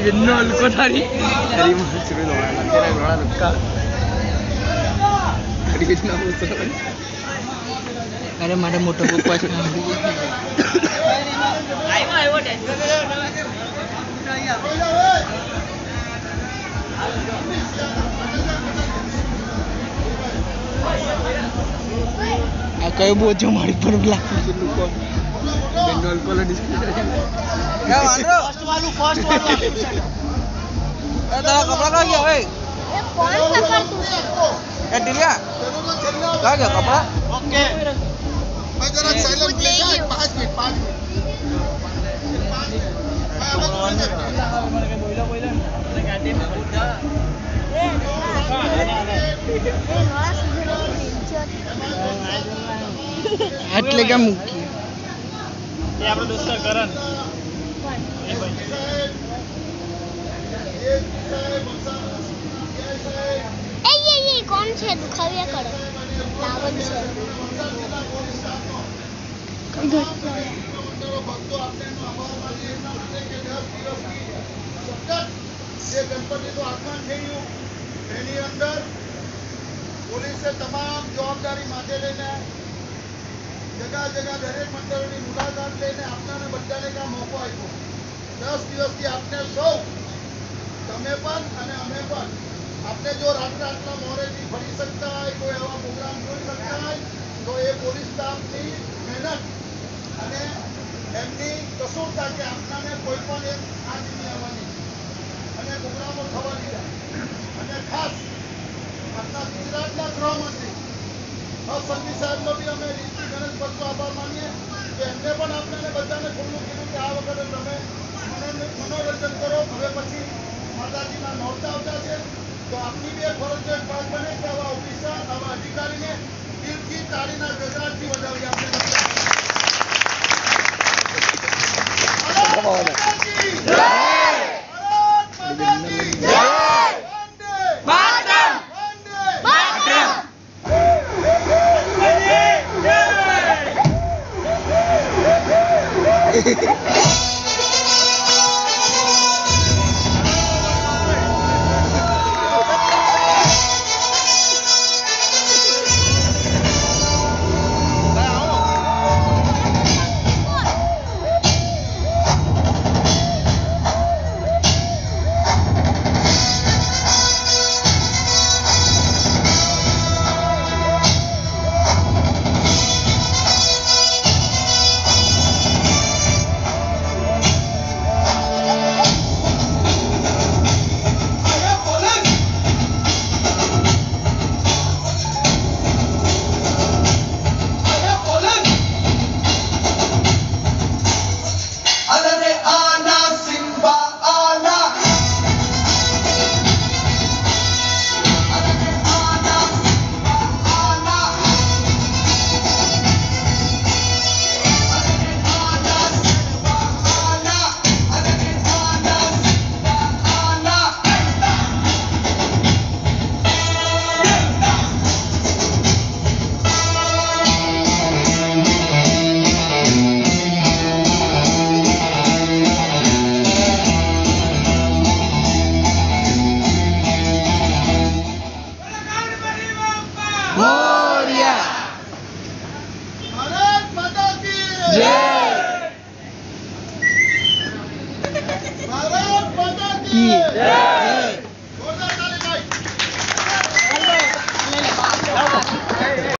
Benno alko tadi. Dari mana suruh orang nanti orang orang luka. Tadi kita nak usul kan? Ada mana motor buat sih? Ayo deh. Aku buat cuma di perbelakang dulu kok. Bengal pala di sini. Ya, Andro. First one. Tahu कपड़ा कहाँ गया भाई? ये कौन सा कारतूस है? दिलिया? कहाँ गया कपड़ा? ओके। मैं जरा साइलेंट प्लीज 5 मिनट 5 मिनट। એટલે કે મૂકી એ આપણો દોસ્ત કરણ એ ભાઈ ये कौन છે દુખાવ્યા કરો લાવન છે જે ગણપતિનું આગમન થયું એની અંદર પોલીસે તમામ જવાબદારી માથે લઈને જગા જગા દરેક મંડળોની મુલાકાત લઈને આપનાને બધાને કામ મોકો આપ્યો 10 દિવસથી આપને સૌ તમે પણ અને અમે પણ આપને જો રાત્રે આટલા મોરેથી ફરી શકતા હોય કોઈ એવા પ્રોગ્રામ જોઈ શકતા હોય તો એ પોલીસ સ્ટાફની મહેનત અને એમની કસૂરતા કે આપનાને કોઈ પણ એક આંચ નહીં આવવાની અને પ્રોગ્રામો થવા દીધા અને ખાસ આપણા ગુજરાતના ગૃહમંત્રી સંઘવી સાહેબનો બી અમે રીતિ ગણેશ ભક્તો આભાર માનીએ કે એમને પણ આપણને બધાને ખુલ્લું કીધું કે આ વખતે તમે મનોરંજન કરો હવે પછી માતાજીના નોરતા આવતા છે તો આપની બી એક ફરજ ભાગ બને કે આવા ઓફિસર આવા અધિકારીને દિલથી તાળીના ગજરાટથી વધાવી આપણે Yeah.